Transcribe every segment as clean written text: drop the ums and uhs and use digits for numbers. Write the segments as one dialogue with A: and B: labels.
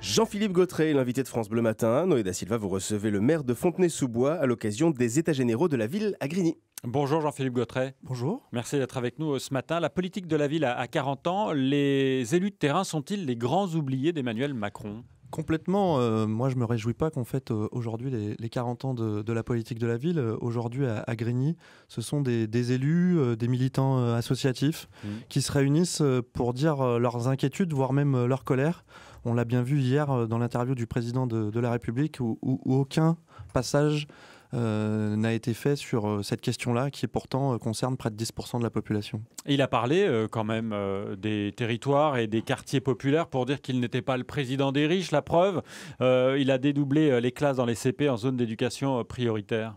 A: Jean-Philippe Gautret, l'invité de France Bleu Matin. Noé da Silva, vous recevez le maire de Fontenay-sous-Bois à l'occasion des États généraux de la ville à Grigny.
B: Bonjour Jean-Philippe Gautret.
C: Bonjour.
B: Merci d'être avec nous ce matin. La politique de la ville a 40 ans. Les élus de terrain sont-ils les grands oubliés d'Emmanuel Macron ?
C: Complètement. Moi, je me réjouis pas qu'on fête aujourd'hui les 40 ans de la politique de la ville. Aujourd'hui, à Grigny, ce sont des élus, des militants associatifs qui se réunissent pour dire leurs inquiétudes, voire même leur colère. On l'a bien vu hier dans l'interview du président de la République où aucun passage n'a été fait sur cette question-là qui pourtant concerne près de 10% de la population.
B: Il a parlé quand même des territoires et des quartiers populaires pour dire qu'il n'était pas le président des riches. La preuve, il a dédoublé les classes dans les CP en zone d'éducation prioritaire.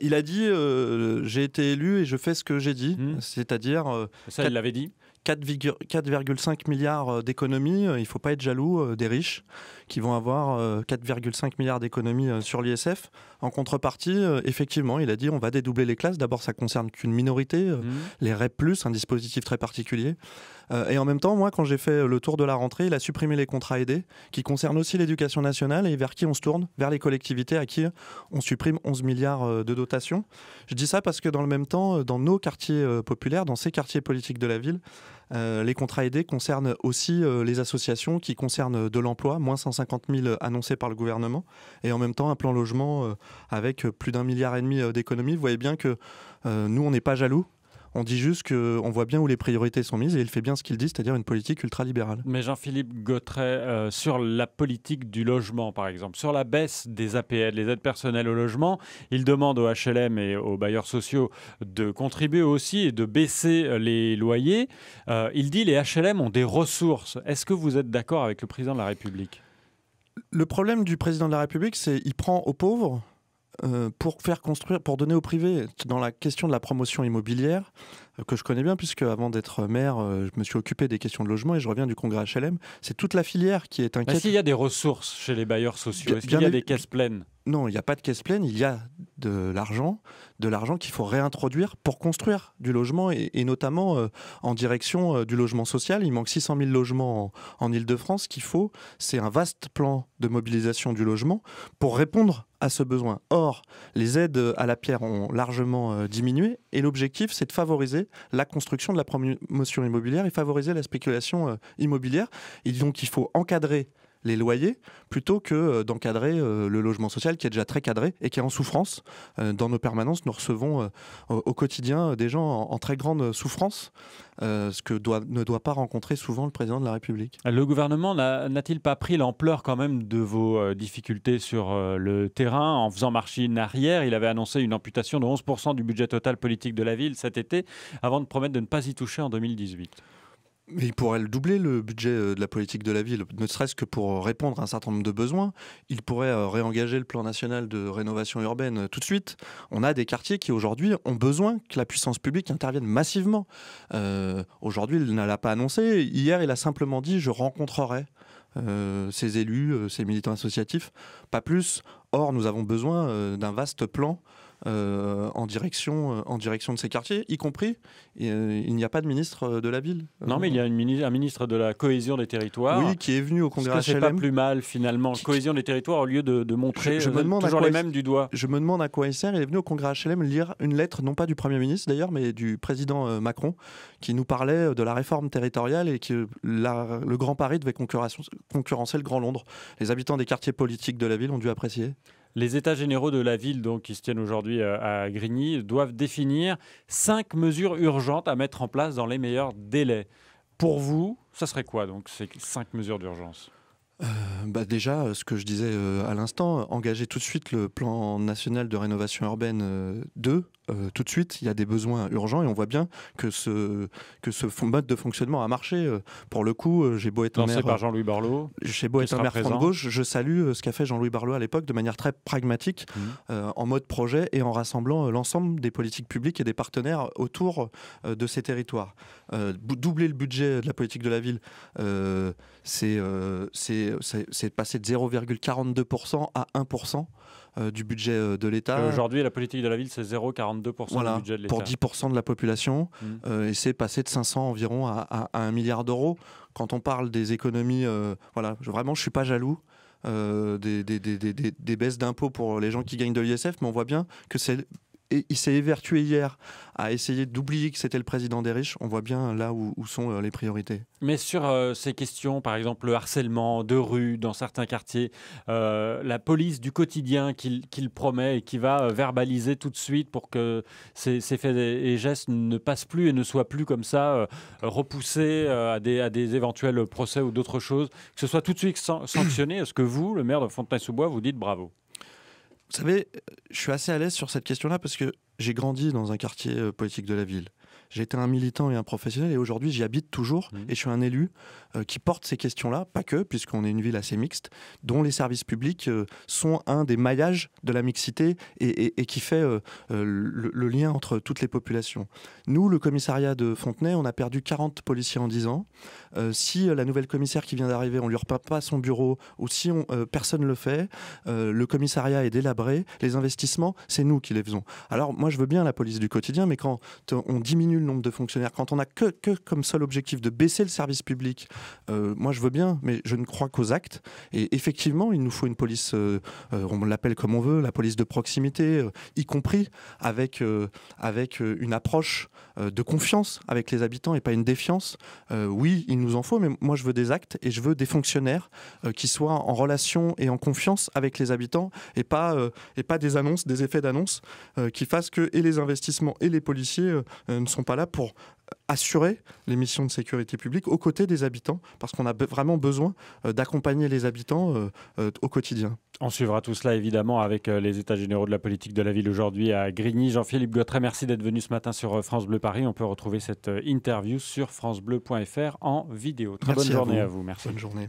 C: Il a dit j'ai été élu et je fais ce que j'ai dit, c'est-à-dire...
B: Ça, il l'avait dit.
C: 4,5 milliards d'économies, il ne faut pas être jaloux des riches qui vont avoir 4,5 milliards d'économies sur l'ISF. En contrepartie, effectivement, il a dit on va dédoubler les classes. D'abord, ça ne concerne qu'une minorité, les REP+, un dispositif très particulier. Et en même temps, moi, quand j'ai fait le tour de la rentrée, il a supprimé les contrats aidés qui concernent aussi l'éducation nationale et vers qui on se tourne, vers les collectivités à qui on supprime 11 milliards de dotations. Je dis ça parce que dans le même temps, dans nos quartiers populaires, dans ces quartiers politiques de la ville, les contrats aidés concernent aussi les associations qui concernent de l'emploi, moins 150 000 annoncés par le gouvernement, et en même temps un plan logement avec plus d'1,5 milliard d'économies. Vous voyez bien que nous, on n'est pas jaloux. On dit juste qu'on voit bien où les priorités sont mises et il fait bien ce qu'il dit, c'est-à-dire une politique ultralibérale.
B: Mais Jean-Philippe Gautret, sur la politique du logement, par exemple, sur la baisse des APL, les aides personnelles au logement, il demande aux HLM et aux bailleurs sociaux de contribuer aussi et de baisser les loyers. Il dit les HLM ont des ressources. Est-ce que vous êtes d'accord avec le président de la République ?
C: Le problème du président de la République, c'est qu'il prend aux pauvres pour faire construire, pour donner au privé. Dans la question de la promotion immobilière, que je connais bien, puisque avant d'être maire, je me suis occupé des questions de logement et je reviens du congrès HLM, c'est toute la filière qui est inquiète.
B: Est-ce qu'il y a des ressources chez les bailleurs sociaux ? Est-ce qu'il y a des caisses pleines ?
C: Non, il n'y a pas de caisse pleine, il y a de l'argent qu'il faut réintroduire pour construire du logement et notamment en direction du logement social. Il manque 600 000 logements en Île-de-France. Ce qu'il faut, c'est un vaste plan de mobilisation du logement pour répondre à ce besoin. Or, les aides à la pierre ont largement diminué et l'objectif, c'est de favoriser la construction de la promotion immobilière et favoriser la spéculation immobilière. Et donc, il faut encadrer les loyers, plutôt que d'encadrer le logement social qui est déjà très cadré et qui est en souffrance. Dans nos permanences, nous recevons au quotidien des gens en très grande souffrance, ce que ne doit pas rencontrer souvent le président de la République.
B: Le gouvernement n'a-t-il pas pris l'ampleur quand même de vos difficultés sur le terrain en faisant machine arrière ? Il avait annoncé une amputation de 11% du budget total politique de la ville cet été, avant de promettre de ne pas y toucher en 2018.
C: Mais il pourrait le doubler, le budget de la politique de la ville, ne serait-ce que pour répondre à un certain nombre de besoins. Il pourrait réengager le plan national de rénovation urbaine tout de suite. On a des quartiers qui aujourd'hui ont besoin que la puissance publique intervienne massivement. Aujourd'hui, il ne l'a pas annoncé. Hier, il a simplement dit « je rencontrerai ». Ces élus, ces militants associatifs, pas plus. Or, nous avons besoin d'un vaste plan en direction de ces quartiers, y compris, il n'y a pas de ministre de la ville.
B: Non, mais il y a un ministre de la cohésion des territoires.
C: Oui, qui est venu au congrès HLM.
B: C'est pas plus mal, finalement, cohésion des territoires, au lieu de montrer toujours les mêmes du doigt.
C: Je me demande à quoi il sert. Il est venu au congrès HLM lire une lettre, non pas du Premier ministre d'ailleurs, mais du président Macron, qui nous parlait de la réforme territoriale et que le Grand Paris devait concurrencer le Grand Londres. Les habitants des quartiers politiques de la ville ont dû apprécier.
B: Les États généraux de la ville, donc, qui se tiennent aujourd'hui à Grigny, doivent définir 5 mesures urgentes à mettre en place dans les meilleurs délais. Pour vous, ça serait quoi, donc, ces 5 mesures d'urgence ?
C: Déjà, ce que je disais à l'instant, engager tout de suite le plan national de rénovation urbaine 2. Tout de suite, il y a des besoins urgents et on voit bien que ce mode de fonctionnement a marché. Pour le coup, j'ai beau être un maire...
B: Lancé par Jean-Louis Barlot.
C: J'ai beau être un maire front de gauche, je salue ce qu'a fait Jean-Louis Barlot à l'époque de manière très pragmatique, en mode projet et en rassemblant l'ensemble des politiques publiques et des partenaires autour de ces territoires. Doubler le budget de la politique de la ville, c'est passer de 0,42% à 1% du budget de l'État.
B: Aujourd'hui, la politique de la ville, c'est 0,42%. 42%
C: voilà,
B: du budget de l'État.
C: Pour 10% de la population, et c'est passé de 500 environ à 1 milliard d'euros. Quand on parle des économies, voilà, vraiment, je ne suis pas jaloux des baisses d'impôts pour les gens qui gagnent de l'ISF, mais on voit bien que il s'est évertué hier à essayer d'oublier que c'était le président des riches. On voit bien là où sont les priorités.
B: Mais sur ces questions, par exemple le harcèlement de rue dans certains quartiers, la police du quotidien qu'il promet et qui va verbaliser tout de suite pour que ces faits et gestes ne passent plus et ne soient plus comme ça repoussés à des éventuels procès ou d'autres choses, que ce soit tout de suite sanctionné. Est-ce que vous, le maire de Fontenay-sous-Bois, vous dites bravo ?
C: Vous savez, je suis assez à l'aise sur cette question-là parce que j'ai grandi dans un quartier politique de la ville. J'ai été un militant et un professionnel et aujourd'hui j'y habite toujours et je suis un élu qui porte ces questions-là, pas que, puisqu'on est une ville assez mixte, dont les services publics sont un des maillages de la mixité et qui fait le lien entre toutes les populations. Nous, le commissariat de Fontenay, on a perdu 40 policiers en 10 ans. Si la nouvelle commissaire qui vient d'arriver, on ne lui repart pas son bureau ou si personne ne le fait, le commissariat est délabré, les investissements, c'est nous qui les faisons. Alors moi je veux bien la police du quotidien, mais quand on diminue le nombre de fonctionnaires, quand on n'a que comme seul objectif de baisser le service public, moi je veux bien, mais je ne crois qu'aux actes. Et effectivement, il nous faut une police, on l'appelle comme on veut, la police de proximité, y compris avec une approche de confiance avec les habitants et pas une défiance. Oui, il nous en faut, mais moi je veux des actes et je veux des fonctionnaires qui soient en relation et en confiance avec les habitants et pas des annonces, des effets d'annonce qui fassent que et les investissements et les policiers ne sont pas là pour assurer les missions de sécurité publique aux côtés des habitants, parce qu'on a vraiment besoin d'accompagner les habitants au quotidien.
B: On suivra tout cela évidemment avec les états généraux de la politique de la ville aujourd'hui à Grigny. Jean-Philippe Gautret, merci d'être venu ce matin sur France Bleu Paris. On peut retrouver cette interview sur francebleu.fr en vidéo. Très bonne journée à vous. Merci.
C: Bonne journée.